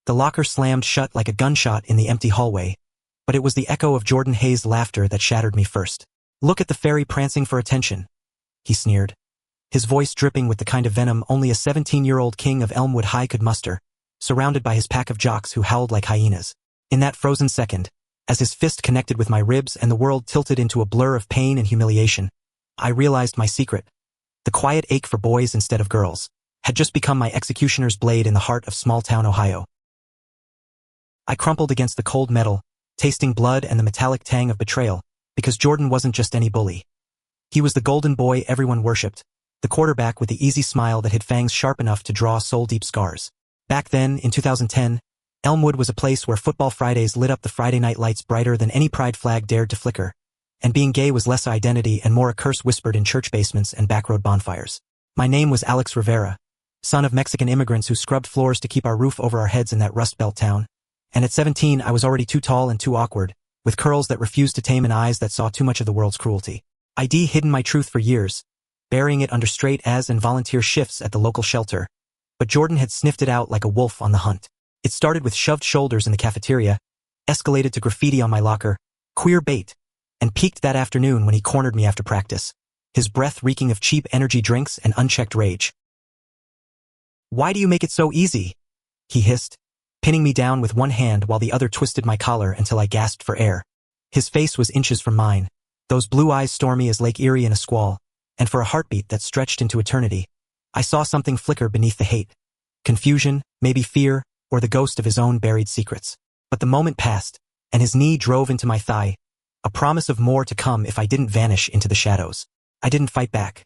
The locker slammed shut like a gunshot in the empty hallway, but it was the echo of Jordan Hayes' laughter that shattered me first. "Look at the fairy prancing for attention," he sneered, his voice dripping with the kind of venom only a 17-year-old king of Elmwood High could muster, surrounded by his pack of jocks who howled like hyenas. In that frozen second, as his fist connected with my ribs and the world tilted into a blur of pain and humiliation, I realized my secret. The quiet ache for boys instead of girls had just become my executioner's blade in the heart of small-town Ohio. I crumpled against the cold metal, tasting blood and the metallic tang of betrayal, because Jordan wasn't just any bully. He was the golden boy everyone worshipped, the quarterback with the easy smile that hid fangs sharp enough to draw soul-deep scars. Back then, in 2010, Elmwood was a place where football Fridays lit up the Friday night lights brighter than any pride flag dared to flicker, and being gay was less identity and more a curse whispered in church basements and backroad bonfires. My name was Alex Rivera, son of Mexican immigrants who scrubbed floors to keep our roof over our heads in that Rust Belt town. And at 17 I was already too tall and too awkward, with curls that refused to tame and eyes that saw too much of the world's cruelty. I'd hidden my truth for years, burying it under straight A's and volunteer shifts at the local shelter, but Jordan had sniffed it out like a wolf on the hunt. It started with shoved shoulders in the cafeteria, escalated to graffiti on my locker, queer bait, and peaked that afternoon when he cornered me after practice, his breath reeking of cheap energy drinks and unchecked rage. "Why do you make it so easy?" he hissed, pinning me down with one hand while the other twisted my collar until I gasped for air. His face was inches from mine, those blue eyes stormy as Lake Erie in a squall, and for a heartbeat that stretched into eternity, I saw something flicker beneath the hate. Confusion, maybe fear, or the ghost of his own buried secrets. But the moment passed, and his knee drove into my thigh, a promise of more to come if I didn't vanish into the shadows. I didn't fight back.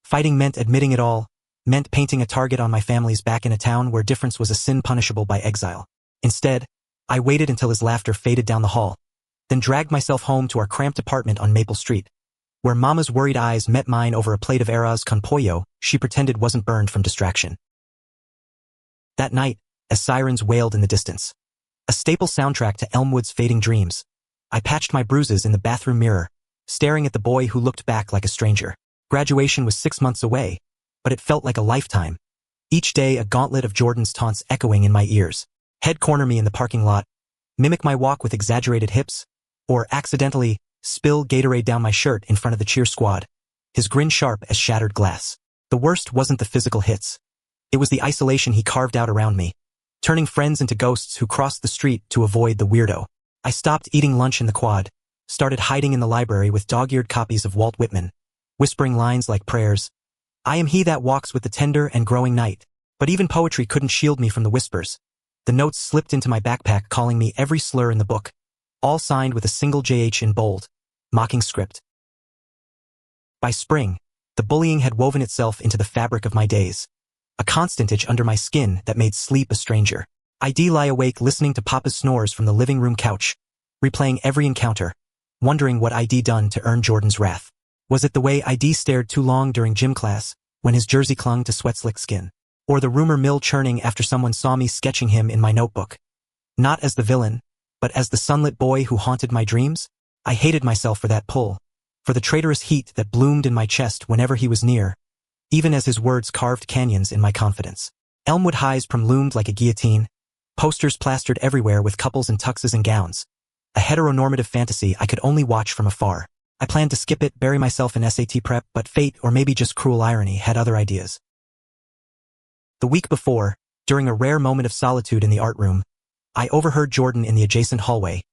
Fighting meant admitting it all, meant painting a target on my family's back in a town where difference was a sin punishable by exile. Instead, I waited until his laughter faded down the hall, then dragged myself home to our cramped apartment on Maple Street, where Mama's worried eyes met mine over a plate of arroz con pollo she pretended wasn't burned from distraction. That night, as sirens wailed in the distance, a staple soundtrack to Elmwood's fading dreams, I patched my bruises in the bathroom mirror, staring at the boy who looked back like a stranger. Graduation was 6 months away, but it felt like a lifetime. Each day a gauntlet of Jordan's taunts echoing in my ears. Head corner me in the parking lot, mimic my walk with exaggerated hips, or accidentally spill Gatorade down my shirt in front of the cheer squad, his grin sharp as shattered glass. The worst wasn't the physical hits. It was the isolation he carved out around me, turning friends into ghosts who crossed the street to avoid the weirdo. I stopped eating lunch in the quad, started hiding in the library with dog-eared copies of Walt Whitman, whispering lines like prayers. I am he that walks with the tender and growing night. But even poetry couldn't shield me from the whispers. The notes slipped into my backpack calling me every slur in the book, all signed with a single JH in bold, mocking script. By spring, the bullying had woven itself into the fabric of my days, a constant itch under my skin that made sleep a stranger. I'd lie awake listening to Papa's snores from the living room couch, replaying every encounter, wondering what I'd done to earn Jordan's wrath. Was it the way I'd stared too long during gym class, when his jersey clung to sweat-slick skin? Or the rumor mill churning after someone saw me sketching him in my notebook? Not as the villain, but as the sunlit boy who haunted my dreams? I hated myself for that pull, for the traitorous heat that bloomed in my chest whenever he was near, even as his words carved canyons in my confidence. Elmwood High's prom loomed like a guillotine, posters plastered everywhere with couples in tuxes and gowns, a heteronormative fantasy I could only watch from afar. I planned to skip it, bury myself in SAT prep, but fate, or maybe just cruel irony, had other ideas. The week before, during a rare moment of solitude in the art room, I overheard Jordan in the adjacent hallway,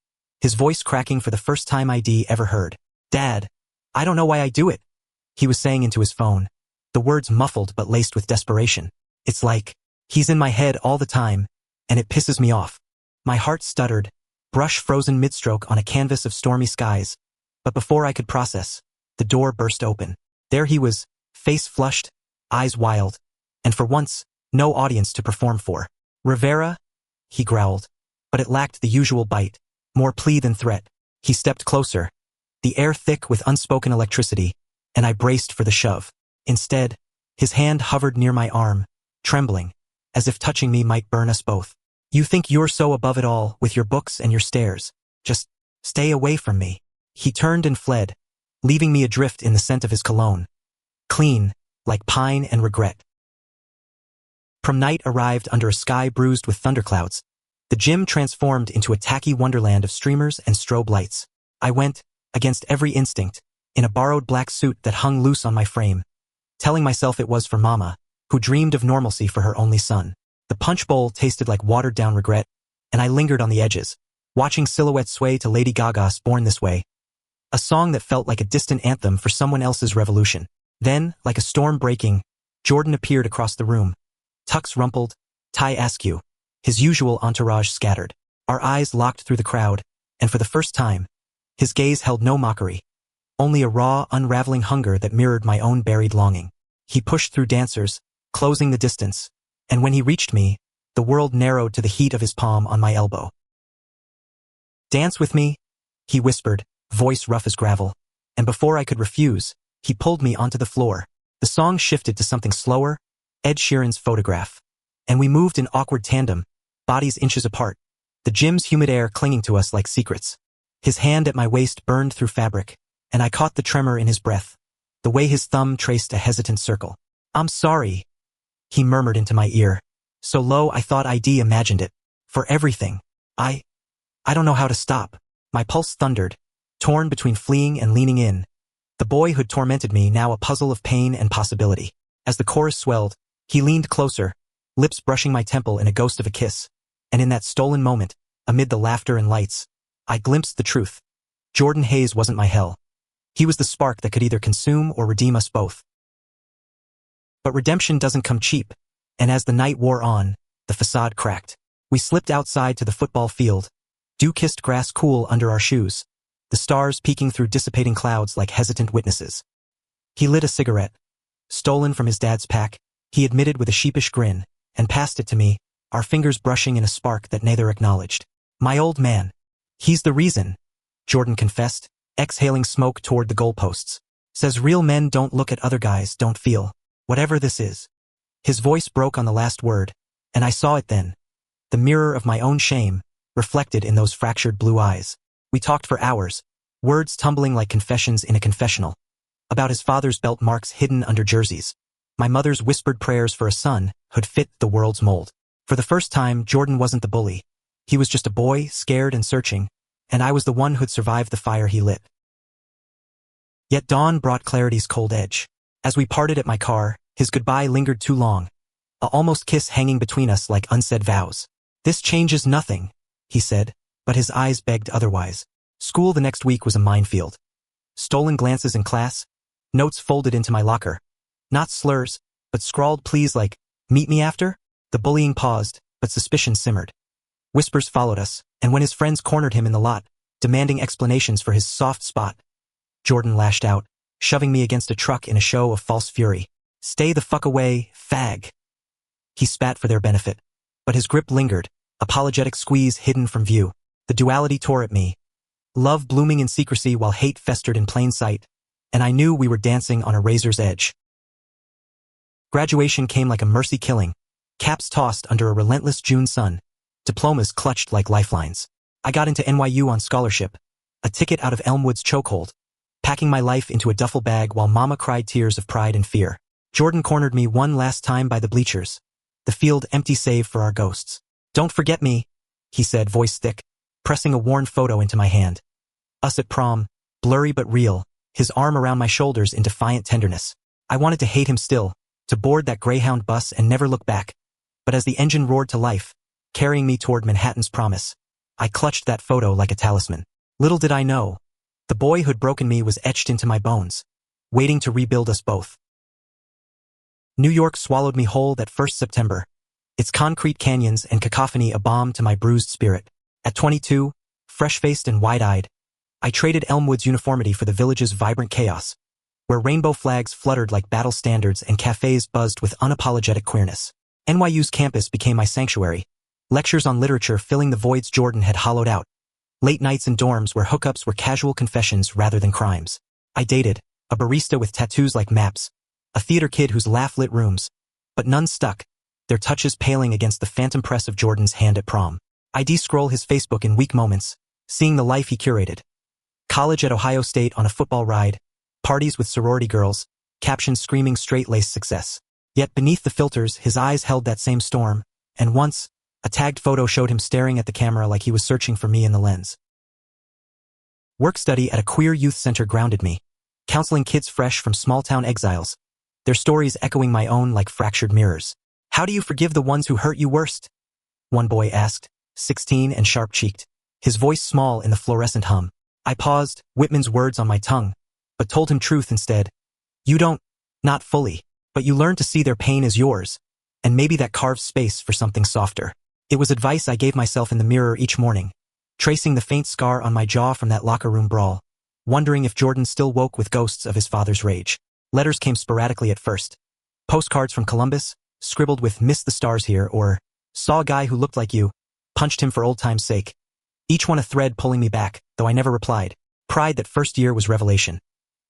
his voice cracking for the first time I'd ever heard. "Dad, I don't know why I do it," he was saying into his phone, the words muffled but laced with desperation. "It's like, he's in my head all the time, and it pisses me off." My heart stuttered, brush frozen mid-stroke on a canvas of stormy skies, but before I could process, the door burst open. There he was, face flushed, eyes wild, and for once, no audience to perform for. "Rivera?" he growled, but it lacked the usual bite, more plea than threat. He stepped closer, the air thick with unspoken electricity, and I braced for the shove. Instead, his hand hovered near my arm, trembling, as if touching me might burn us both. "You think you're so above it all, with your books and your stares. Just stay away from me." He turned and fled, leaving me adrift in the scent of his cologne. Clean, like pine and regret. Prom night arrived under a sky bruised with thunderclouds, The gym transformed into a tacky wonderland of streamers and strobe lights. I went, against every instinct, in a borrowed black suit that hung loose on my frame, telling myself it was for Mama, who dreamed of normalcy for her only son. The punch bowl tasted like watered-down regret, and I lingered on the edges, watching silhouettes sway to Lady Gaga's Born This Way, a song that felt like a distant anthem for someone else's revolution. Then, like a storm breaking, Jordan appeared across the room. Tux rumpled, tie askew, his usual entourage scattered. Our eyes locked through the crowd, and for the first time, his gaze held no mockery, only a raw, unraveling hunger that mirrored my own buried longing. He pushed through dancers, closing the distance, and when he reached me, the world narrowed to the heat of his palm on my elbow. "Dance with me," he whispered, voice rough as gravel, and before I could refuse, he pulled me onto the floor. The song shifted to something slower, Ed Sheeran's Photograph, and we moved in awkward tandem, bodies inches apart, the gym's humid air clinging to us like secrets. His hand at my waist burned through fabric, and I caught the tremor in his breath, the way his thumb traced a hesitant circle. "I'm sorry," he murmured into my ear, so low I thought I'd imagined it. "For everything. I don't know how to stop." My pulse thundered, torn between fleeing and leaning in. The boy who'd tormented me now a puzzle of pain and possibility. As the chorus swelled, he leaned closer, lips brushing my temple in a ghost of a kiss, and in that stolen moment, amid the laughter and lights, I glimpsed the truth. Jordan Hayes wasn't my hell. He was the spark that could either consume or redeem us both. But redemption doesn't come cheap, and as the night wore on, the facade cracked. We slipped outside to the football field, dew-kissed grass cool under our shoes, the stars peeking through dissipating clouds like hesitant witnesses. He lit a cigarette, stolen from his dad's pack, he admitted with a sheepish grin, and passed it to me, our fingers brushing in a spark that neither acknowledged. "My old man. He's the reason," Jordan confessed, exhaling smoke toward the goalposts. "Says real men don't look at other guys, don't feel. Whatever this is." His voice broke on the last word, and I saw it then. The mirror of my own shame, reflected in those fractured blue eyes. We talked for hours, words tumbling like confessions in a confessional. About his father's belt marks hidden under jerseys. My mother's whispered prayers for a son who'd fit the world's mold. For the first time, Jordan wasn't the bully. He was just a boy, scared and searching, and I was the one who'd survived the fire he lit. Yet dawn brought clarity's cold edge. As we parted at my car, his goodbye lingered too long, a almost kiss hanging between us like unsaid vows. "This changes nothing," he said, but his eyes begged otherwise. School the next week was a minefield. Stolen glances in class, notes folded into my locker. Not slurs, but scrawled pleas like, "Meet me after?" The bullying paused, but suspicion simmered. Whispers followed us, and when his friends cornered him in the lot, demanding explanations for his soft spot, Jordan lashed out, shoving me against a truck in a show of false fury. "Stay the fuck away, fag." He spat for their benefit, but his grip lingered, apologetic squeeze hidden from view. The duality tore at me. Love blooming in secrecy while hate festered in plain sight, and I knew we were dancing on a razor's edge. Graduation came like a mercy killing, caps tossed under a relentless June sun, diplomas clutched like lifelines. I got into NYU on scholarship, a ticket out of Elmwood's chokehold, packing my life into a duffel bag while Mama cried tears of pride and fear. Jordan cornered me one last time by the bleachers, the field empty save for our ghosts. "Don't forget me," he said, voice thick, pressing a worn photo into my hand. Us at prom, blurry but real, his arm around my shoulders in defiant tenderness. I wanted to hate him still, to board that Greyhound bus and never look back. But as the engine roared to life, carrying me toward Manhattan's promise, I clutched that photo like a talisman. Little did I know, the boy who'd broken me was etched into my bones, waiting to rebuild us both. New York swallowed me whole that first September, its concrete canyons and cacophony a balm to my bruised spirit. At 22, fresh-faced and wide-eyed, I traded Elmwood's uniformity for the village's vibrant chaos, where rainbow flags fluttered like battle standards and cafes buzzed with unapologetic queerness. NYU's campus became my sanctuary, lectures on literature filling the voids Jordan had hollowed out, late nights in dorms where hookups were casual confessions rather than crimes. I dated a barista with tattoos like maps, a theater kid whose laugh lit rooms, but none stuck, their touches paling against the phantom press of Jordan's hand at prom. I'd scroll his Facebook in weak moments, seeing the life he curated. College at Ohio State on a football ride, parties with sorority girls, captions screaming straight-laced success. Yet beneath the filters, his eyes held that same storm, and once, A tagged photo showed him staring at the camera like he was searching for me in the lens. Work study at a queer youth center grounded me, counseling kids fresh from small-town exiles, their stories echoing my own like fractured mirrors. How do you forgive the ones who hurt you worst? One boy asked, 16 and sharp-cheeked, his voice small in the fluorescent hum. I paused, Whitman's words on my tongue, but told him truth instead. You don't, not fully, but you learn to see their pain as yours, and maybe that carves space for something softer. It was advice I gave myself in the mirror each morning, tracing the faint scar on my jaw from that locker room brawl, wondering if Jordan still woke with ghosts of his father's rage. Letters came sporadically at first. Postcards from Columbus, scribbled with "Miss the stars here" or "Saw a guy who looked like you, punched him for old time's sake." Each one a thread pulling me back, though I never replied. Pride that first year was revelation.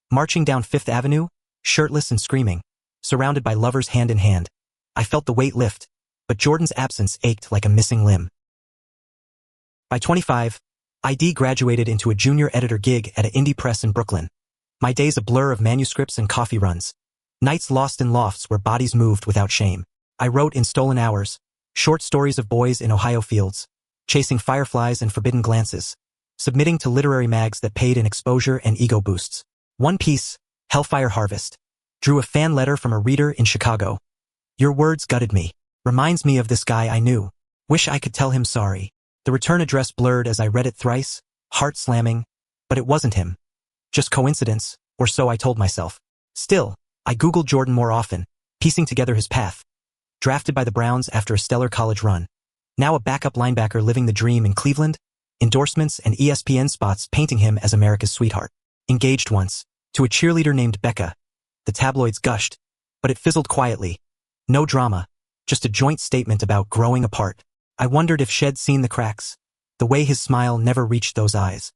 Marching down Fifth Avenue, shirtless and screaming, surrounded by lovers hand in hand, I felt the weight lift, but Jordan's absence ached like a missing limb. By 25, ID graduated into a junior editor gig at an indie press in Brooklyn. My days a blur of manuscripts and coffee runs. Nights lost in lofts where bodies moved without shame. I wrote in stolen hours, short stories of boys in Ohio fields, chasing fireflies and forbidden glances, submitting to literary mags that paid in exposure and ego boosts. One piece, Hellfire Harvest, drew a fan letter from a reader in Chicago. Your words gutted me. Reminds me of this guy I knew. Wish I could tell him sorry. The return address blurred as I read it thrice, heart slamming, but it wasn't him. Just coincidence, or so I told myself. Still, I Googled Jordan more often, piecing together his path. Drafted by the Browns after a stellar college run. Now a backup linebacker living the dream in Cleveland, endorsements and ESPN spots painting him as America's sweetheart. Engaged once, to a cheerleader named Becca. The tabloids gushed, but it fizzled quietly. No drama, just a joint statement about growing apart. I wondered if Shed'd seen the cracks, the way his smile never reached those eyes.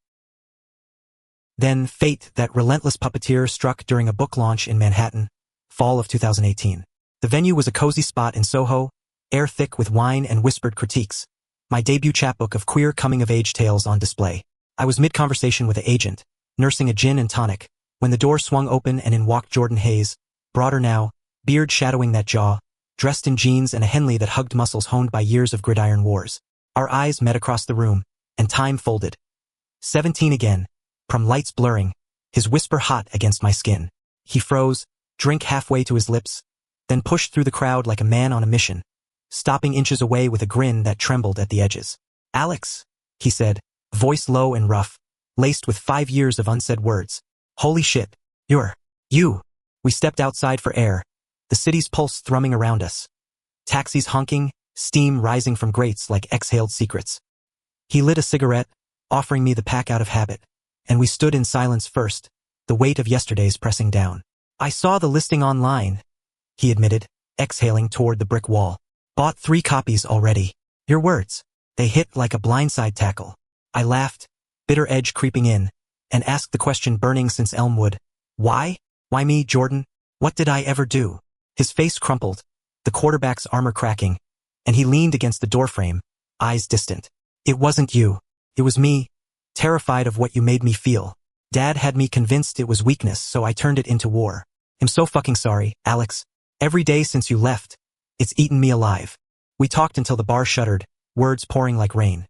Then fate, that relentless puppeteer, struck during a book launch in Manhattan, fall of 2018. The venue was a cozy spot in Soho, air thick with wine and whispered critiques. My debut chapbook of queer coming-of-age tales on display. I was mid-conversation with the agent, nursing a gin and tonic, when the door swung open and in walked Jordan Hayes, broader now, beard shadowing that jaw, dressed in jeans and a Henley that hugged muscles honed by years of gridiron wars. Our eyes met across the room, and time folded. 17 again, from lights blurring, his whisper hot against my skin. He froze, drink halfway to his lips, then pushed through the crowd like a man on a mission, stopping inches away with a grin that trembled at the edges. Alex, he said, voice low and rough, laced with 5 years of unsaid words. Holy shit, you. We stepped outside for air, the city's pulse thrumming around us. Taxis honking, steam rising from grates like exhaled secrets. He lit a cigarette, offering me the pack out of habit, and we stood in silence first, the weight of yesterday's pressing down. I saw the listing online, he admitted, exhaling toward the brick wall. Bought 3 copies already. Your words. They hit like a blindside tackle. I laughed, bitter edge creeping in, and asked the question burning since Elmwood. Why? Why me, Jordan? What did I ever do? His face crumpled, the quarterback's armor cracking, and he leaned against the doorframe, eyes distant. It wasn't you. It was me, terrified of what you made me feel. Dad had me convinced it was weakness, so I turned it into war. I'm so fucking sorry, Alex. Every day since you left, it's eaten me alive. We talked until the bar shuttered, words pouring like rain.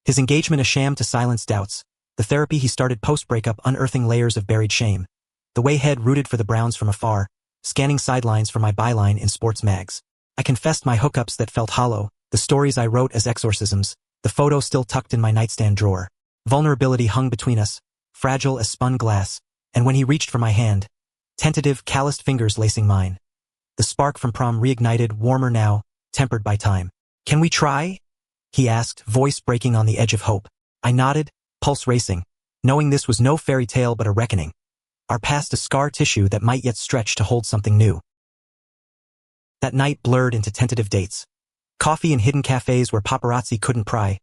His engagement a sham to silence doubts, the therapy he started post-breakup unearthing layers of buried shame. The way Head rooted for the Browns from afar, scanning sidelines for my byline in sports mags. I confessed my hookups that felt hollow, the stories I wrote as exorcisms, the photo still tucked in my nightstand drawer. Vulnerability hung between us, fragile as spun glass, and when he reached for my hand, tentative, calloused fingers lacing mine. The spark from prom reignited, warmer now, tempered by time. Can we try? He asked, voice breaking on the edge of hope. I nodded, pulse racing, knowing this was no fairy tale but a reckoning. Our past a scar tissue that might yet stretch to hold something new. That night blurred into tentative dates. Coffee in hidden cafes where paparazzi couldn't pry.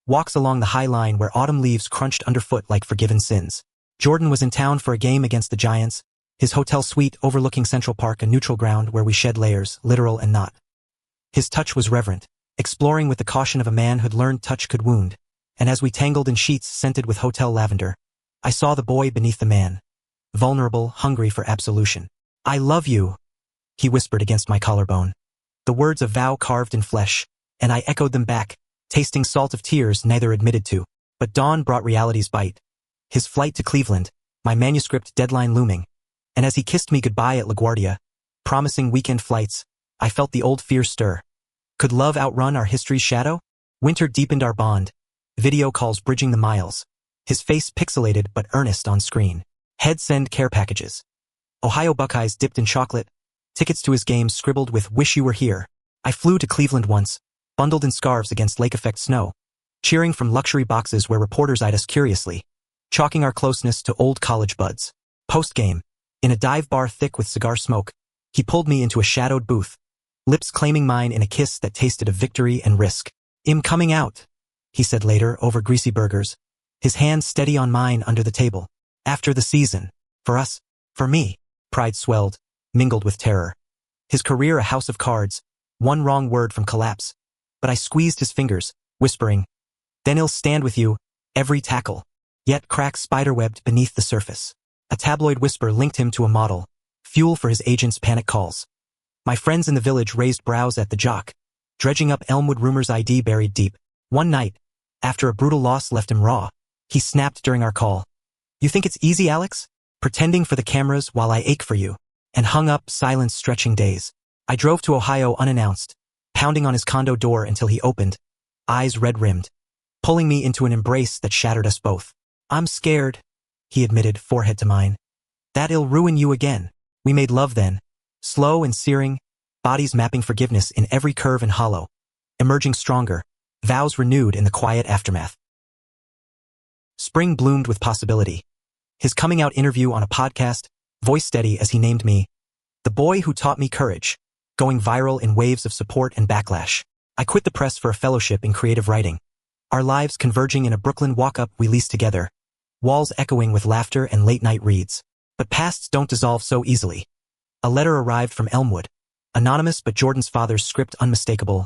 Walks along the High Line where autumn leaves crunched underfoot like forgiven sins. Jordan was in town for a game against the Giants, his hotel suite overlooking Central Park, a neutral ground where we shed layers, literal and not. His touch was reverent, exploring with the caution of a man who'd learned touch could wound, and as we tangled in sheets scented with hotel lavender, I saw the boy beneath the man. Vulnerable, hungry for absolution. I love you, he whispered against my collarbone. The words a vow carved in flesh, and I echoed them back, tasting salt of tears neither admitted to. But dawn brought reality's bite. His flight to Cleveland, my manuscript deadline looming, and as he kissed me goodbye at LaGuardia, promising weekend flights, I felt the old fear stir. Could love outrun our history's shadow? Winter deepened our bond, video calls bridging the miles, his face pixelated but earnest on screen. Head send care packages. Ohio Buckeyes dipped in chocolate, tickets to his games scribbled with "Wish you were here." I flew to Cleveland once, bundled in scarves against lake-effect snow, cheering from luxury boxes where reporters eyed us curiously, chalking our closeness to old college buds. Post-game, in a dive bar thick with cigar smoke, he pulled me into a shadowed booth, lips claiming mine in a kiss that tasted of victory and risk. "I'm coming out," he said later over greasy burgers, his hand steady on mine under the table. "After the season. For us. For me." Pride swelled, mingled with terror. His career a house of cards, one wrong word from collapse. But I squeezed his fingers, whispering, "Then he'll stand with you, every tackle." Yet cracks spiderwebbed beneath the surface. A tabloid whisper linked him to a model, fuel for his agent's panic calls. My friends in the village raised brows at the jock, dredging up Elmwood rumors ID buried deep. One night, after a brutal loss left him raw, he snapped during our call. "You think it's easy, Alex? Pretending for the cameras while I ache for you." And hung up, silence stretching days. I drove to Ohio unannounced, pounding on his condo door until he opened, eyes red-rimmed, pulling me into an embrace that shattered us both. "I'm scared," he admitted, forehead to mine. "That it'll ruin you again." We made love then, slow and searing, bodies mapping forgiveness in every curve and hollow, emerging stronger, vows renewed in the quiet aftermath. Spring bloomed with possibility. His coming-out interview on a podcast, voice steady as he named me, "The boy who taught me courage," going viral in waves of support and backlash. I quit the press for a fellowship in creative writing, our lives converging in a Brooklyn walk-up we leased together, walls echoing with laughter and late-night reads. But pasts don't dissolve so easily. A letter arrived from Elmwood, anonymous but Jordan's father's script unmistakable.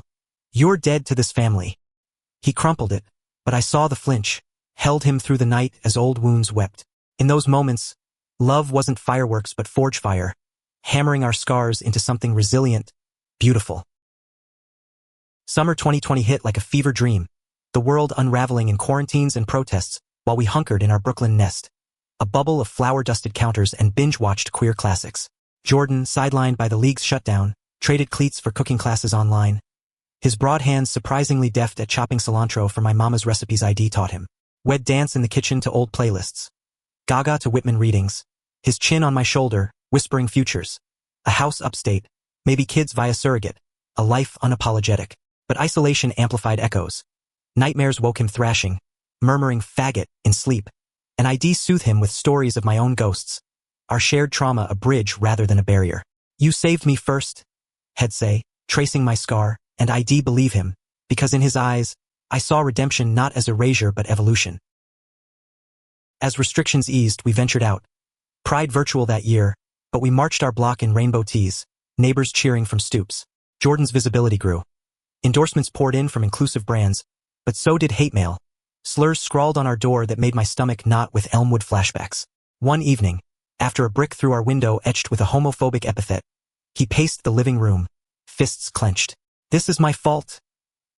"You're dead to this family." He crumpled it, but I saw the flinch, held him through the night as old wounds wept. In those moments, love wasn't fireworks but forge fire, hammering our scars into something resilient, beautiful. Summer 2020 hit like a fever dream, the world unraveling in quarantines and protests while we hunkered in our Brooklyn nest. A bubble of flower-dusted counters and binge-watched queer classics. Jordan, sidelined by the league's shutdown, traded cleats for cooking classes online. His broad hands surprisingly deft at chopping cilantro for my mama's recipes ID taught him. We'd dance in the kitchen to old playlists. Gaga to Whitman readings. His chin on my shoulder, whispering futures. A house upstate, maybe kids via surrogate. A life unapologetic. But isolation amplified echoes. Nightmares woke him thrashing, murmuring "faggot" in sleep. And ID soothed him with stories of my own ghosts. Our shared trauma a bridge rather than a barrier. "You saved me first," he'd say, tracing my scar, and ID believe him, because in his eyes, I saw redemption not as erasure but evolution. As restrictions eased, we ventured out. Pride virtual that year, but we marched our block in rainbow tees, neighbors cheering from stoops. Jordan's visibility grew. Endorsements poured in from inclusive brands, but so did hate mail. Slurs scrawled on our door that made my stomach knot with Elmwood flashbacks. One evening, after a brick through our window etched with a homophobic epithet, he paced the living room, fists clenched. "This is my fault,"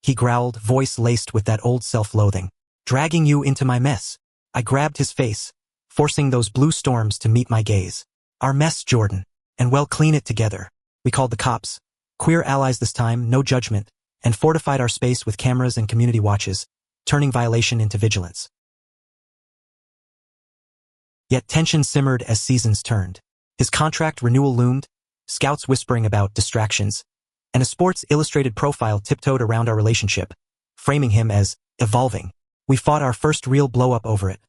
he growled, voice laced with that old self-loathing. "Dragging you into my mess." I grabbed his face, forcing those blue storms to meet my gaze. "Our mess, Jordan, and we'll clean it together." We called the cops, queer allies this time, no judgment, and fortified our space with cameras and community watches, turning violation into vigilance. Yet tension simmered as seasons turned. His contract renewal loomed, scouts whispering about distractions, and a Sports Illustrated profile tiptoed around our relationship, framing him as evolving. We fought our first real blow-up over it.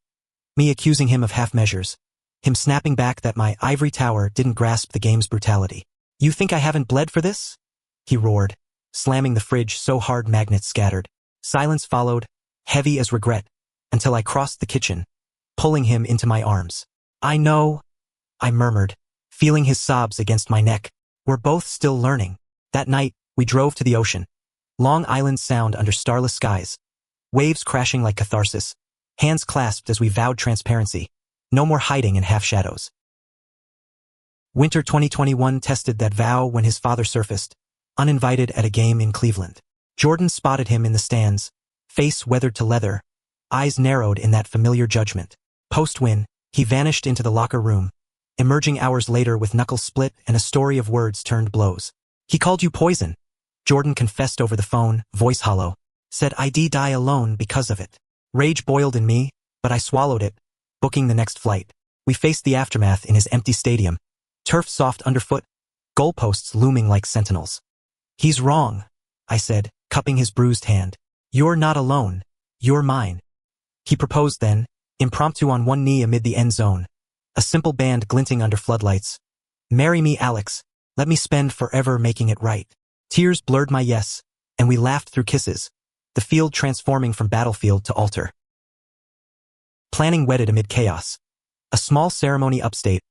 Me accusing him of half measures, him snapping back that my ivory tower didn't grasp the game's brutality. "You think I haven't bled for this?" he roared, slamming the fridge so hard magnets scattered. Silence followed, heavy as regret, until I crossed the kitchen, pulling him into my arms. "I know," I murmured, feeling his sobs against my neck. "We're both still learning." That night, we drove to the ocean. Long Island Sound under starless skies. Waves crashing like catharsis. Hands clasped as we vowed transparency. No more hiding in half-shadows. Winter 2021 tested that vow when his father surfaced, uninvited at a game in Cleveland. Jordan spotted him in the stands, face weathered to leather, eyes narrowed in that familiar judgment. Post-win, he vanished into the locker room, emerging hours later with knuckles split and a story of words turned blows. He called you poison. Jordan confessed over the phone, voice hollow. Said I'd die alone because of it. Rage boiled in me, but I swallowed it, booking the next flight. We faced the aftermath in his empty stadium. Turf soft underfoot, goalposts looming like sentinels. He's wrong, I said, cupping his bruised hand. You're not alone. You're mine. He proposed then, impromptu on one knee amid the end zone. A simple band glinting under floodlights. Marry me, Alex. Let me spend forever making it right. Tears blurred my yes, and we laughed through kisses, the field transforming from battlefield to altar. Planning wedded amid chaos. A small ceremony upstate,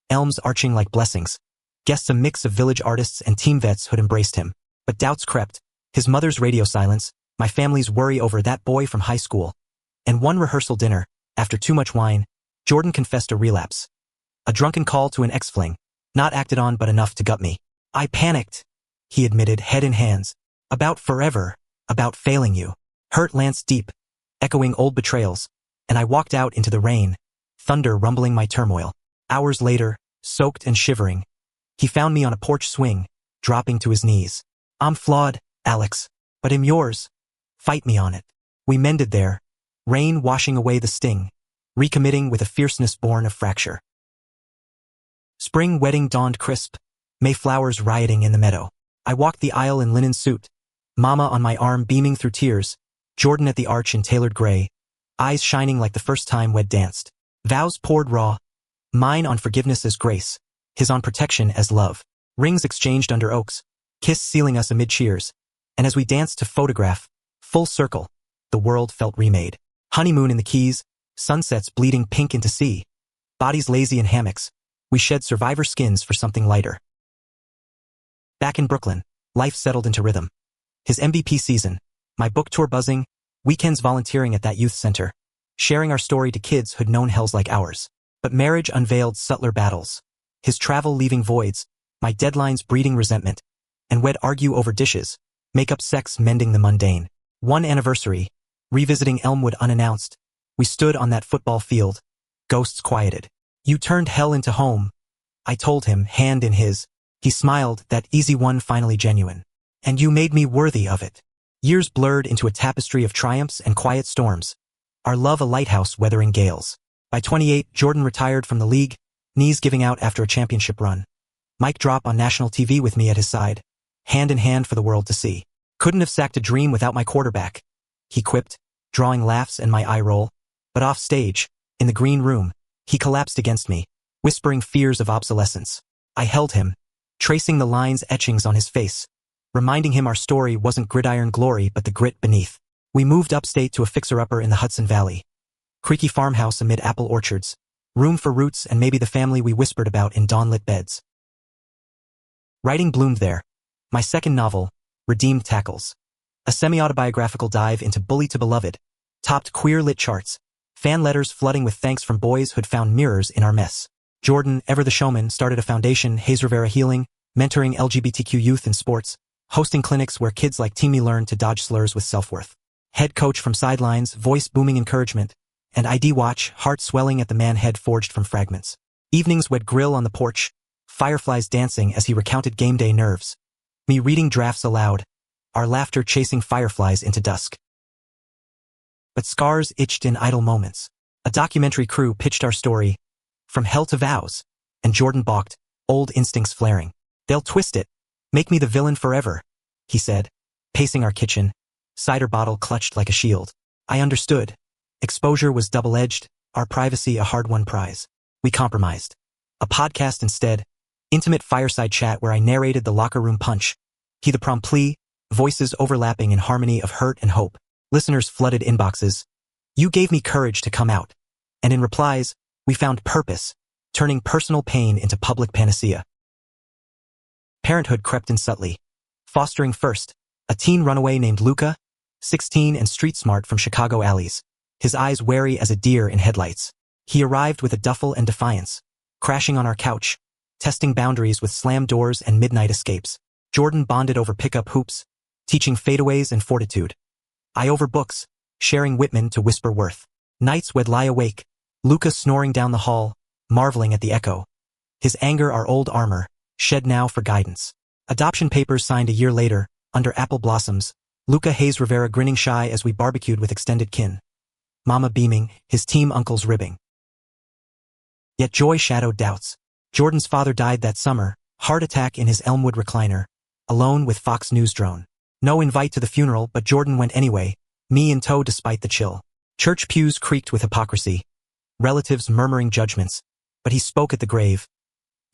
elms arching like blessings. Guests a mix of village artists and team vets who'd embraced him. But doubts crept, his mother's radio silence, my family's worry over that boy from high school. And one rehearsal dinner, after too much wine, Jordan confessed a relapse. A drunken call to an ex-fling, not acted on but enough to gut me. I panicked, he admitted, head in hands. About forever, about failing you. Hurt lanced deep, echoing old betrayals, and I walked out into the rain, thunder rumbling my turmoil. Hours later, soaked and shivering, he found me on a porch swing, dropping to his knees. I'm flawed, Alex, but I'm yours. Fight me on it. We mended there, rain washing away the sting, recommitting with a fierceness born of fracture. Spring wedding dawned crisp, Mayflowers rioting in the meadow. I walked the aisle in linen suit, Mama on my arm beaming through tears, Jordan at the arch in tailored gray, eyes shining like the first time we'd danced. Vows poured raw, mine on forgiveness as grace, his on protection as love. Rings exchanged under oaks, kiss sealing us amid cheers, and as we danced to photograph, full circle, the world felt remade. Honeymoon in the Keys, sunsets bleeding pink into sea, bodies lazy in hammocks, we shed survivor skins for something lighter. Back in Brooklyn, life settled into rhythm. His MVP season, my book tour buzzing, weekends volunteering at that youth center, sharing our story to kids who'd known hells like ours. But marriage unveiled subtler battles. His travel leaving voids, my deadlines breeding resentment, and we'd argue over dishes, make up sex mending the mundane. One anniversary, revisiting Elmwood unannounced, we stood on that football field, ghosts quieted. You turned hell into home, I told him, hand in his. He smiled, that easy one finally genuine. And you made me worthy of it. Years blurred into a tapestry of triumphs and quiet storms. Our love a lighthouse weathering gales. By 28, Jordan retired from the league, knees giving out after a championship run. Mic drop on national TV with me at his side, hand in hand for the world to see. Couldn't have sacked a dream without my quarterback, he quipped, drawing laughs and my eye roll. But off stage, in the green room, he collapsed against me, whispering fears of obsolescence. I held him, tracing the lines etchings on his face, reminding him our story wasn't gridiron glory but the grit beneath. We moved upstate to a fixer-upper in the Hudson Valley. Creaky farmhouse amid apple orchards, room for roots and maybe the family we whispered about in dawn-lit beds. Writing bloomed there. My second novel, Redeemed Tackles. A semi-autobiographical dive into Bully to Beloved, topped queer-lit charts, fan letters flooding with thanks from boys who'd found mirrors in our mess. Jordan, ever the showman, started a foundation, Hayes Rivera Healing, mentoring LGBTQ youth in sports, hosting clinics where kids like Timmy learn to dodge slurs with self-worth. Head coach from sidelines, voice booming encouragement, and ID watch, heart swelling at the man head forged from fragments. Evenings we'd grill on the porch, fireflies dancing as he recounted game day nerves. Me reading drafts aloud, our laughter chasing fireflies into dusk. But scars itched in idle moments. A documentary crew pitched our story, From Hell to Vows, and Jordan balked, old instincts flaring. They'll twist it, make me the villain forever, he said, pacing our kitchen, cider bottle clutched like a shield. I understood. Exposure was double-edged, our privacy a hard-won prize. We compromised. A podcast instead, intimate fireside chat where I narrated the locker room punch, he the prom plea, voices overlapping in harmony of hurt and hope. Listeners flooded inboxes. You gave me courage to come out. And in replies, we found purpose, turning personal pain into public panacea. Parenthood crept in subtly. Fostering first, a teen runaway named Luca, 16 and street smart from Chicago alleys, his eyes wary as a deer in headlights. He arrived with a duffel and defiance, crashing on our couch, testing boundaries with slammed doors and midnight escapes. Jordan bonded over pickup hoops, teaching fadeaways and fortitude. I over books, sharing Whitman to whisper worth. Nights we'd lie awake, Luca snoring down the hall, marveling at the echo. His anger our old armor, shed now for guidance. Adoption papers signed a year later, under apple blossoms, Luca Hayes Rivera grinning shy as we barbecued with extended kin. Mama beaming, his team uncles ribbing. Yet joy shadowed doubts. Jordan's father died that summer, heart attack in his Elmwood recliner, alone with Fox News drone. No invite to the funeral, but Jordan went anyway, me in tow despite the chill. Church pews creaked with hypocrisy. Relatives murmuring judgments, but he spoke at the grave.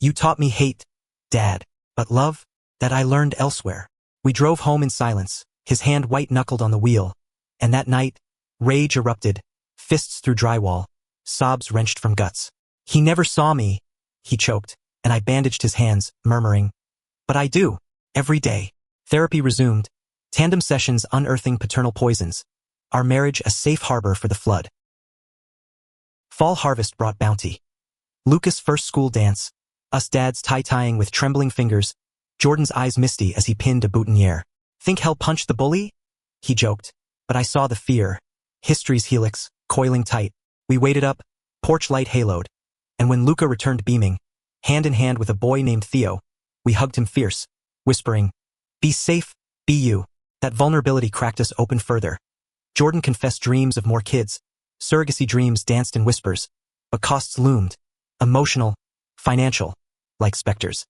You taught me hate, Dad, but love, that I learned elsewhere. We drove home in silence, his hand white-knuckled on the wheel, and that night, rage erupted, fists through drywall, sobs wrenched from guts. He never saw me, he choked, and I bandaged his hands, murmuring, but I do, every day. Therapy resumed, tandem sessions unearthing paternal poisons, our marriage a safe harbor for the flood. Fall harvest brought bounty. Lucas' first school dance, us dads tie-tying with trembling fingers, Jordan's eyes misty as he pinned a boutonniere. Think hell punched the bully? He joked, but I saw the fear, history's helix, coiling tight. We waited up, porch light haloed, and when Luca returned beaming, hand in hand with a boy named Theo, we hugged him fierce, whispering, be safe, be you. That vulnerability cracked us open further. Jordan confessed dreams of more kids, surrogacy dreams danced in whispers, but costs loomed, emotional, financial, like specters.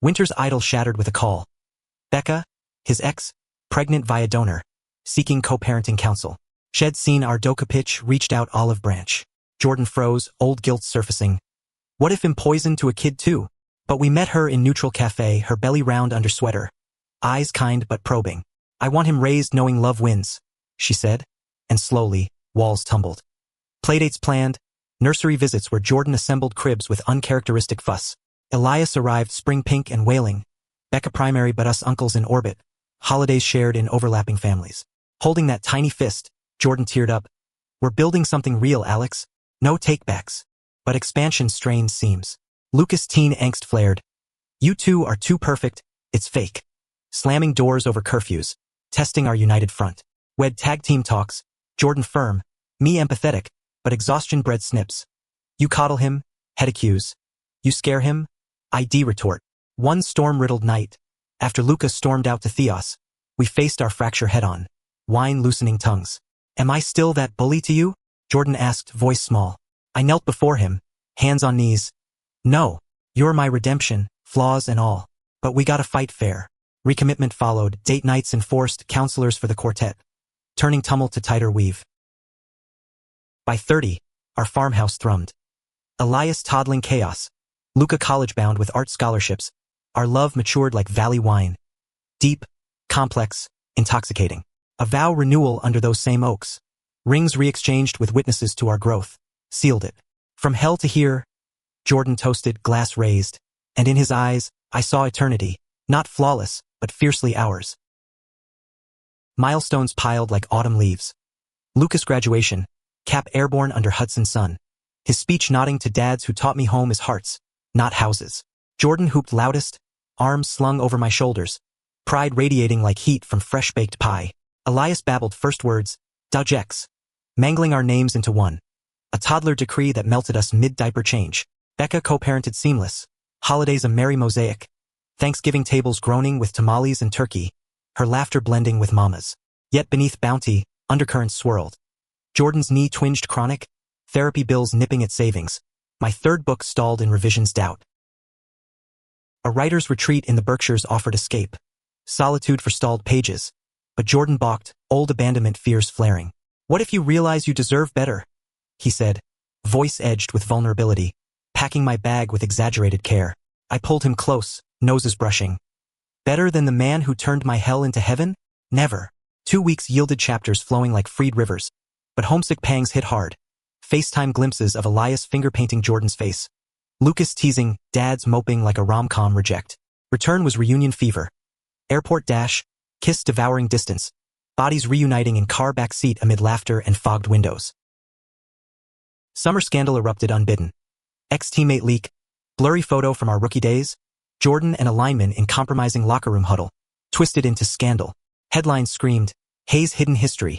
Winter's idol shattered with a call. Becca, his ex, pregnant via donor, seeking co-parenting counsel. She'd seen our doca pitch, reached out olive branch. Jordan froze, old guilt surfacing. What if empoisoned to a kid too? But we met her in neutral cafe, her belly round under sweater. Eyes kind but probing. I want him raised knowing love wins, she said, and slowly, walls tumbled. Playdates planned, nursery visits where Jordan assembled cribs with uncharacteristic fuss. Elias arrived spring pink and wailing. Becca primary but us uncles in orbit. Holidays shared in overlapping families. Holding that tiny fist, Jordan teared up. We're building something real, Alex. No takebacks. But expansion strained seams. Lucas' teen angst flared. You two are too perfect, it's fake. Slamming doors over curfews. Testing our united front. Wed tag team talks. Jordan firm. Me empathetic, but exhaustion bred snips. You coddle him, head accuse. You scare him, ID retort. One storm-riddled night, after Luca stormed out to Theos, we faced our fracture head-on, wine-loosening tongues. Am I still that bully to you? Jordan asked, voice small. I knelt before him, hands on knees. No, you're my redemption, flaws and all. But we gotta fight fair. Recommitment followed, date nights enforced, counselors for the quartet, turning tumult to tighter weave. By 30, our farmhouse thrummed. Elias toddling chaos, Luca college-bound with art scholarships, our love matured like valley wine. Deep, complex, intoxicating. A vow renewal under those same oaks. Rings re-exchanged with witnesses to our growth. Sealed it. From hell to here, Jordan toasted, glass raised, and in his eyes, I saw eternity, not flawless, but fiercely ours. Milestones piled like autumn leaves. Lucas' graduation, cap airborne under Hudson's sun. His speech nodding to dads who taught me home is hearts, not houses. Jordan hooped loudest, arms slung over my shoulders, pride radiating like heat from fresh-baked pie. Elias babbled first words, Dogex, mangling our names into one. A toddler decree that melted us mid-diaper change. Becca co-parented seamless. Holidays a merry mosaic. Thanksgiving tables groaning with tamales and turkey. Her laughter blending with mama's. Yet beneath bounty, undercurrents swirled. Jordan's knee twinged chronic. Therapy bills nipping at savings. My third book stalled in revision's doubt. A writer's retreat in the Berkshires offered escape. Solitude for stalled pages. But Jordan balked, old abandonment fears flaring. What if you realize you deserve better? He said, voice edged with vulnerability, packing my bag with exaggerated care. I pulled him close, noses brushing. Better than the man who turned my hell into heaven? Never. 2 weeks yielded chapters flowing like freed rivers. But homesick pangs hit hard. FaceTime glimpses of Elias finger-painting Jordan's face. Lucas teasing, dads moping like a rom-com reject. Return was reunion fever. Airport dash, kiss devouring distance. Bodies reuniting in car back seat amid laughter and fogged windows. Summer scandal erupted unbidden. Ex-teammate leak, blurry photo from our rookie days, Jordan and a lineman in compromising locker room huddle. twisted into scandal. Headlines screamed, Hayes' hidden history.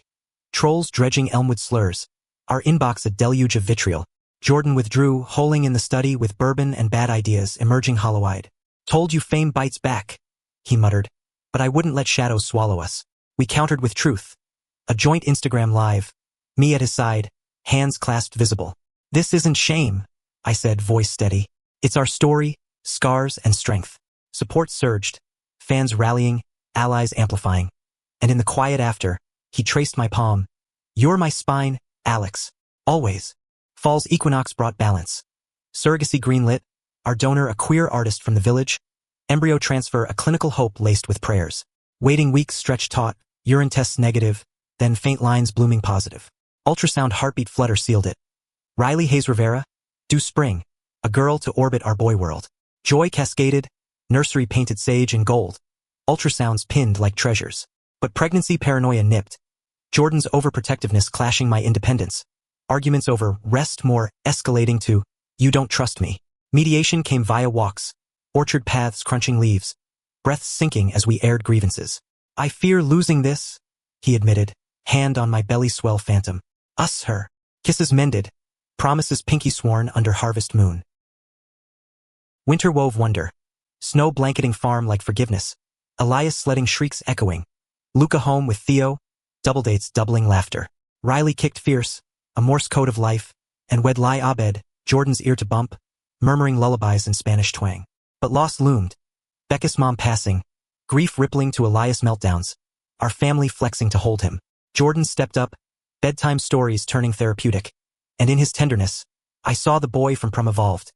Trolls dredging Elmwood slurs. Our inbox a deluge of vitriol. Jordan withdrew, holing in the study with bourbon and bad ideas emerging hollow-eyed. Told you fame bites back, he muttered. But I wouldn't let shadows swallow us. We countered with truth. A joint Instagram live. Me at his side, hands clasped visible. This isn't shame, I said, voice steady. It's our story, scars, and strength. Support surged, fans rallying, allies amplifying. And in the quiet after, he traced my palm. You're my spine, Alex. Always. Fall's equinox brought balance. Surrogacy greenlit, our donor a queer artist from the village. Embryo transfer a clinical hope laced with prayers. Waiting weeks stretch taut, urine tests negative, then faint lines blooming positive. Ultrasound heartbeat flutter sealed it. Riley Hayes Rivera, due spring, a girl to orbit our boy world. Joy cascaded, nursery painted sage and gold. Ultrasounds pinned like treasures. But pregnancy paranoia nipped. Jordan's overprotectiveness clashing my independence. Arguments over rest more escalating to, you don't trust me. Mediation came via walks, orchard paths crunching leaves, breaths sinking as we aired grievances. I fear losing this, he admitted, hand on my belly swell phantom. Us her. Kisses mended, promises pinky sworn under harvest moon. Winter wove wonder. Snow blanketing farm like forgiveness. Elias sledding shrieks echoing. Luca home with Theo, double dates doubling laughter. Riley kicked fierce, a Morse code of life, and wed lie Abed, Jordan's ear to bump, murmuring lullabies in Spanish twang. But loss loomed. Becca's mom passing, grief rippling to Elias meltdowns, our family flexing to hold him. Jordan stepped up, bedtime stories turning therapeutic, and in his tenderness, I saw the boy from Prum evolved.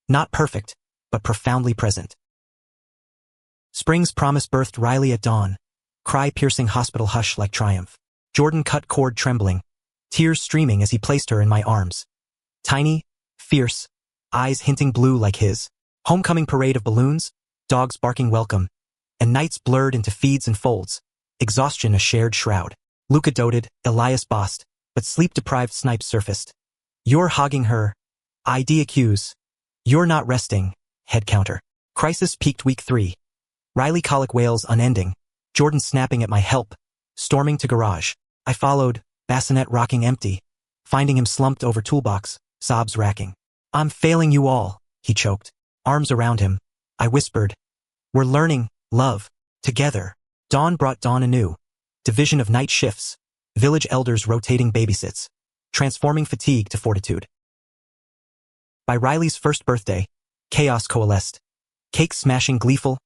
Not perfect, but profoundly present. Spring's promise birthed Riley at dawn, cry-piercing hospital hush like triumph. Jordan cut cord trembling, tears streaming as he placed her in my arms. Tiny, fierce, eyes hinting blue like his. Homecoming parade of balloons, dogs barking welcome, and nights blurred into feeds and folds, exhaustion a shared shroud. Luca doted, Elias bossed, but sleep-deprived snipes surfaced. You're hogging her. ID accuse. You're not resting. Head counter. Crisis peaked week 3. Riley colic wails unending. Jordan snapping at my help. Storming to garage. I followed, bassinet rocking empty. Finding him slumped over toolbox, sobs racking. I'm failing you all, he choked. Arms around him. I whispered. We're learning, love, together. Dawn brought dawn anew. Division of night shifts. Village elders rotating babysits. Transforming fatigue to fortitude. By Riley's first birthday, chaos coalesced. Cake smashing gleeful,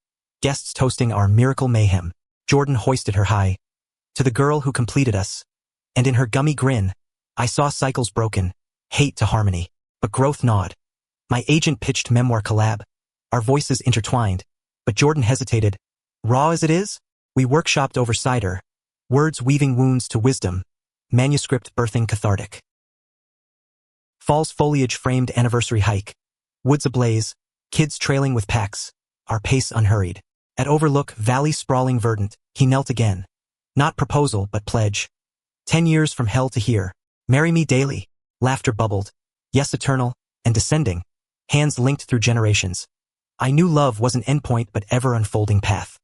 guests toasting our miracle mayhem. Jordan hoisted her high. To the girl who completed us. And in her gummy grin, I saw cycles broken, hate to harmony, but growth gnawed. My agent pitched memoir collab. Our voices intertwined, but Jordan hesitated. Raw as it is, we workshopped over cider. Words weaving wounds to wisdom. Manuscript birthing cathartic. Fall's foliage framed anniversary hike. Woods ablaze, kids trailing with packs, our pace unhurried. At Overlook, valley sprawling verdant, he knelt again. Not proposal, but pledge. 10 years from hell to here. Marry me daily. Laughter bubbled. Yes, eternal, and descending. Hands linked through generations. I knew love was an endpoint but ever-unfolding path.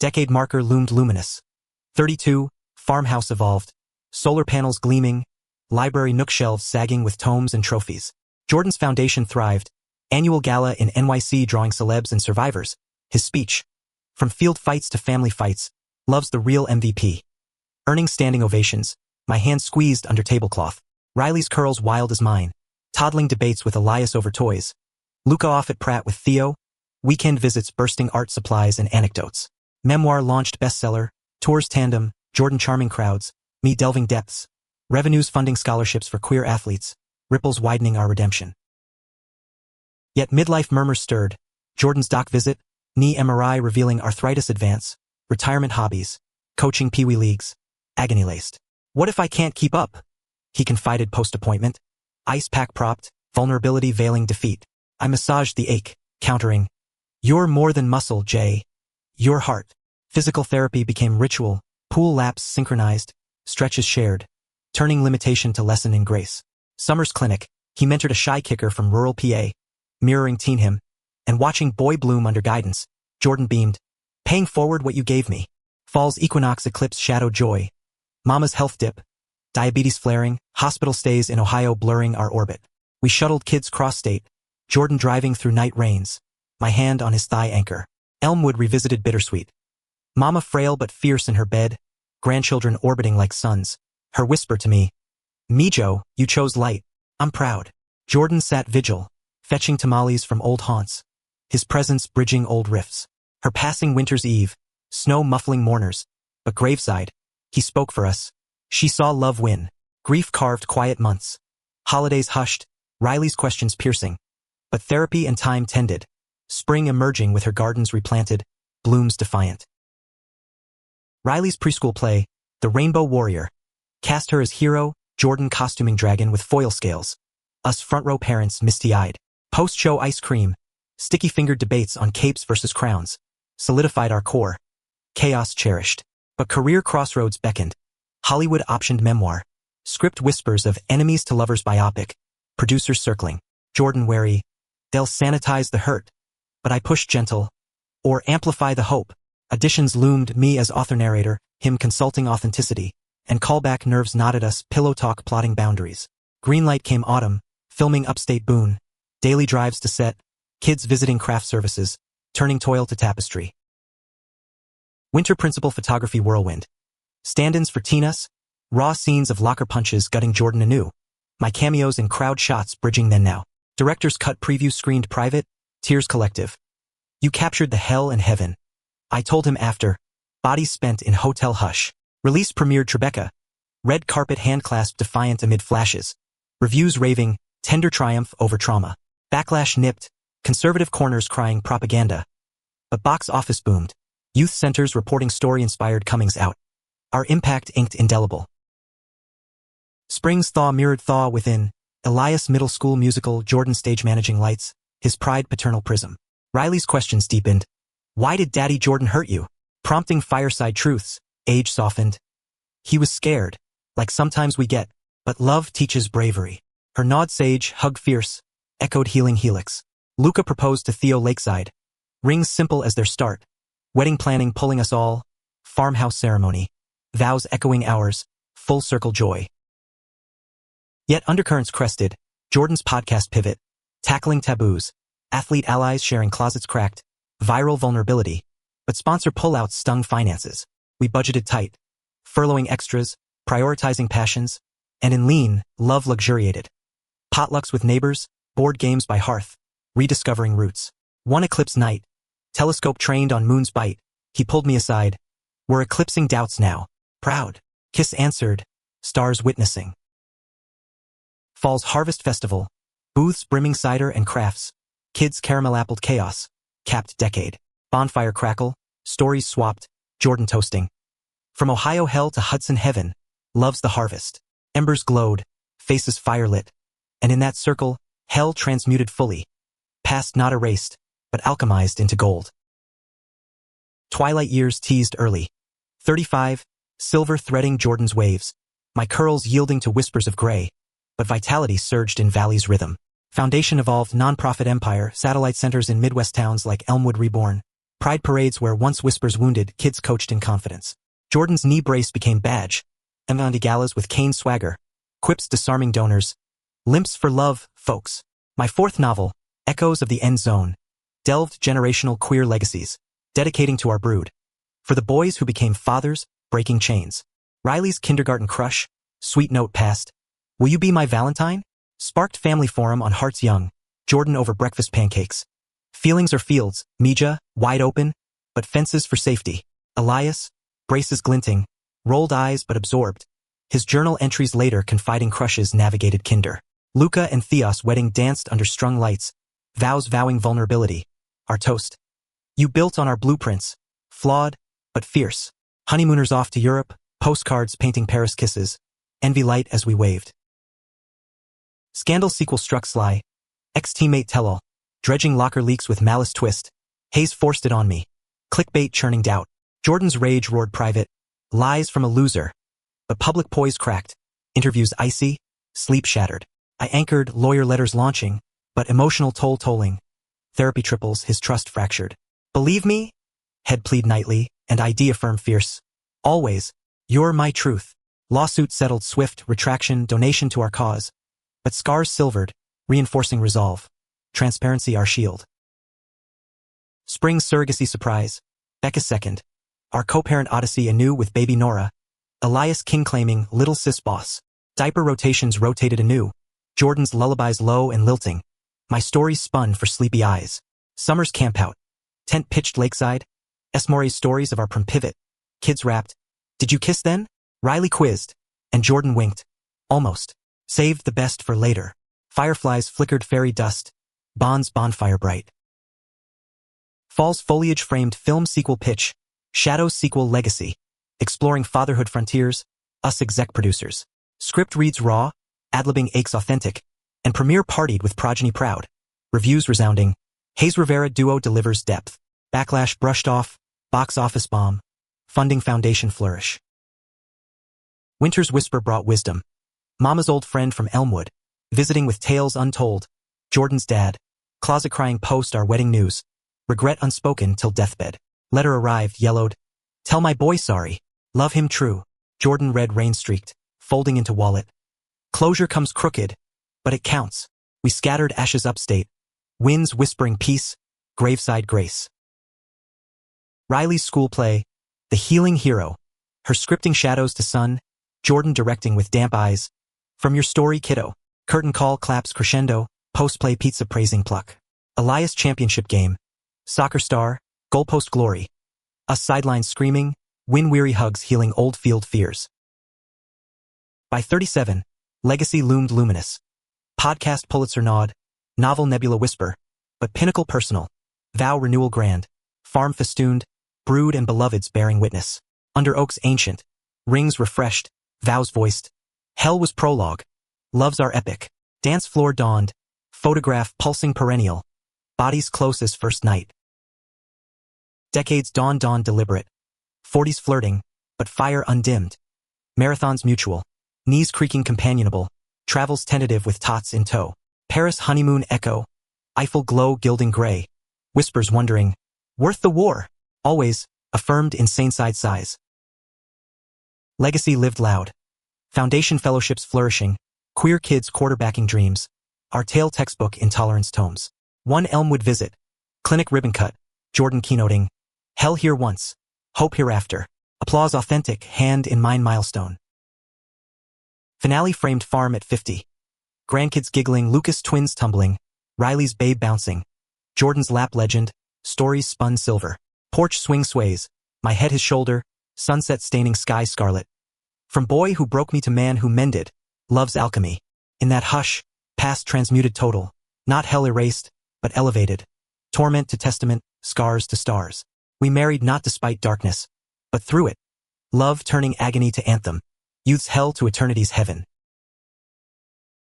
Decade marker loomed luminous. 32, farmhouse evolved. Solar panels gleaming. Library nook shelves sagging with tomes and trophies. Jordan's foundation thrived. Annual gala in NYC drawing celebs and survivors. His speech. From field fights to family fights. Love's the real MVP. Earning standing ovations. My hand squeezed under tablecloth. Riley's curls wild as mine. Toddling debates with Elias over toys. Luca off at Pratt with Theo. Weekend visits bursting art supplies and anecdotes. Memoir launched bestseller. Tours tandem. Jordan charming crowds. Me delving depths. Revenues funding scholarships for queer athletes. Ripples widening our redemption. Yet midlife murmurs stirred. Jordan's doc visit. Knee MRI revealing arthritis advance. Retirement hobbies. Coaching peewee leagues. Agony laced. What if I can't keep up? He confided post-appointment. Ice pack propped. Vulnerability veiling defeat. I massaged the ache, countering. You're more than muscle, Jay. Your heart. Physical therapy became ritual. Pool laps synchronized. Stretches shared. Turning limitation to lesson in grace. Summer's clinic. He mentored a shy kicker from rural PA. Mirroring teen him. And watching boy bloom under guidance. Jordan beamed. Paying forward what you gave me. Fall's equinox eclipse shadow joy. Mama's health dip. Diabetes flaring, hospital stays in Ohio blurring our orbit. We shuttled kids cross-state. Jordan driving through night rains. My hand on his thigh anchor. Elmwood revisited bittersweet. Mama frail but fierce in her bed. Grandchildren orbiting like suns. Her whisper to me. Mijo, you chose light. I'm proud. Jordan sat vigil, fetching tamales from old haunts. His presence bridging old rifts. Her passing winter's eve. Snow muffling mourners. But graveside. He spoke for us. She saw love win. Grief carved quiet months. Holidays hushed. Riley's questions piercing. But therapy and time tended. Spring emerging with her gardens replanted. Blooms defiant. Riley's preschool play, The Rainbow Warrior. Cast her as hero, Jordan costuming dragon with foil scales. Us front-row parents misty-eyed. Post-show ice cream. Sticky-fingered debates on capes versus crowns. Solidified our core. Chaos cherished. But career crossroads beckoned. Hollywood optioned memoir. Script whispers of enemies to lovers biopic. Producers circling. Jordan wary. They'll sanitize the hurt. But I push gentle. Or amplify the hope. Additions loomed, me as author-narrator, him consulting authenticity. And callback nerves nodded us, pillow talk plotting boundaries. Greenlight came autumn, filming upstate Boone. Daily drives to set. Kids visiting craft services. Turning toil to tapestry. Winter principal photography whirlwind. Stand-ins for Tinas. Raw scenes of locker punches gutting Jordan anew. My cameos in crowd shots bridging then now. Director's cut preview screened private. Tears collective. You captured the hell and heaven. I told him after. Bodies spent in hotel hush. Release premiered Tribeca. Red carpet handclasp defiant amid flashes. Reviews raving, tender triumph over trauma. Backlash nipped, conservative corners crying propaganda. But box office boomed. Youth centers reporting story-inspired comings out. Our impact inked indelible. Spring's thaw mirrored thaw within. Elias Middle School musical, Jordan stage managing lights. His pride paternal prism. Riley's questions deepened. Why did Daddy Jordan hurt you? Prompting fireside truths. Age softened. He was scared, like sometimes we get, but love teaches bravery. Her nod sage, hug fierce, echoed healing helix. Luca proposed to Theo lakeside. Rings simple as their start. Wedding planning pulling us all. Farmhouse ceremony. Vows echoing ours. Full circle joy. Yet undercurrents crested. Jordan's podcast pivot. Tackling taboos. Athlete allies sharing closets cracked. Viral vulnerability. But sponsor pullouts stung finances. We budgeted tight. Furloughing extras. Prioritizing passions. And in lean, love luxuriated. Potlucks with neighbors. Board games by hearth. Rediscovering roots. One eclipse night. Telescope trained on moon's bite. He pulled me aside. We're eclipsing doubts now. Proud. Kiss answered. Stars witnessing. Fall's harvest festival. Booths brimming cider and crafts. Kids caramel-appled chaos. Capped decade. Bonfire crackle. Stories swapped. Jordan toasting. From Ohio hell to Hudson heaven. Loves the harvest. Embers glowed. Faces firelit. And in that circle, hell transmuted fully. Past not erased, but alchemized into gold. Twilight years teased early. 35, silver threading Jordan's waves. My curls yielding to whispers of gray. But vitality surged in Valley's rhythm. Foundation evolved nonprofit empire, satellite centers in Midwest towns like Elmwood reborn. Pride parades where once whispers wounded, kids coached in confidence. Jordan's knee brace became badge. Evangeli galas with cane swagger. Quips disarming donors. Limps for love, folks. My fourth novel, Echoes of the End Zone. Delved generational queer legacies. Dedicating to our brood. For the boys who became fathers, breaking chains. Riley's kindergarten crush. Sweet note passed. Will you be my Valentine? Sparked family forum on Hearts Young. Jordan over breakfast pancakes. Feelings are fields, Mija, wide open, but fences for safety. Elias, braces glinting, rolled eyes but absorbed. His journal entries later confiding crushes navigated kinder. Luca and Theos wedding danced under strung lights, vows vowing vulnerability. Our toast. You built on our blueprints, flawed, but fierce. Honeymooners off to Europe, postcards painting Paris kisses, envy light as we waved. Scandal sequel struck sly. Ex-teammate tell-all. Dredging locker leaks with malice twist. Hayes forced it on me. Clickbait churning doubt. Jordan's rage roared private. Lies from a loser. But public poise cracked. Interviews icy. Sleep shattered. I anchored lawyer letters launching, but emotional toll tolling. Therapy triples, his trust fractured. Believe me? Head plead nightly, and ID affirm fierce. Always, you're my truth. Lawsuit settled swift, retraction, donation to our cause. But scars silvered, reinforcing resolve. Transparency our shield. Spring surrogacy surprise. Becca second. Our co-parent odyssey anew with baby Nora. Elias King claiming little sis boss. Diaper rotations rotated anew. Jordan's lullabies low and lilting. My stories spun for sleepy eyes. Summer's campout. Tent pitched lakeside. Esmore's stories of our prom pivot. Kids rapped. Did you kiss then? Riley quizzed. And Jordan winked. Almost. Saved the best for later. Fireflies flickered fairy dust. Bond's bonfire bright. Fall's foliage framed film sequel pitch. Shadows sequel legacy. Exploring fatherhood frontiers. Us exec producers. Script reads raw. Adlibbing aches authentic. And premiere partied with progeny proud. Reviews resounding. Hayes Rivera duo delivers depth. Backlash brushed off. Box office bomb. Funding foundation flourish. Winter's whisper brought wisdom. Mama's old friend from Elmwood. Visiting with tales untold. Jordan's dad. Closet crying post our wedding news. Regret unspoken till deathbed. Letter arrived, yellowed. Tell my boy sorry. Love him true. Jordan read rain-streaked, folding into wallet. Closure comes crooked, but it counts. We scattered ashes upstate. Winds whispering peace, graveside grace. Riley's school play. The healing hero. Her scripting shadows to sun. Jordan directing with damp eyes. From your story, kiddo. Curtain call claps crescendo. Post-play pizza praising pluck. Elias championship game. Soccer star, goalpost glory. Us sidelines screaming, win-weary hugs healing old field fears. By 37, legacy loomed luminous. Podcast Pulitzer nod, novel nebula whisper, but pinnacle personal. Vow renewal grand, farm festooned, brood and beloveds bearing witness. Under oaks ancient, rings refreshed, vows voiced. Hell was prologue, loves our epic. Dance floor dawned, photograph pulsing perennial. Bodies close as first night. Decades dawn deliberate. 40s flirting, but fire undimmed. Marathons mutual. Knees creaking companionable. Travels tentative with tots in tow. Paris honeymoon echo. Eiffel glow gilding gray. Whispers wondering. Worth the war. Always, affirmed in sane-side size. Legacy lived loud. Foundation fellowships flourishing. Queer kids quarterbacking dreams. Our tale textbook intolerance tomes. One Elmwood visit. Clinic ribbon cut. Jordan keynoting. Hell here once. Hope hereafter. Applause authentic, hand in mine milestone. Finale framed farm at 50. Grandkids giggling, Lucas twins tumbling. Riley's babe bouncing. Jordan's lap legend. Stories spun silver. Porch swing sways. My head his shoulder. Sunset staining sky scarlet. From boy who broke me to man who mended. Love's alchemy. In that hush. Past transmuted total. Not hell erased, but elevated. Torment to testament, scars to stars. We married not despite darkness, but through it. Love turning agony to anthem. Youth's hell to eternity's heaven.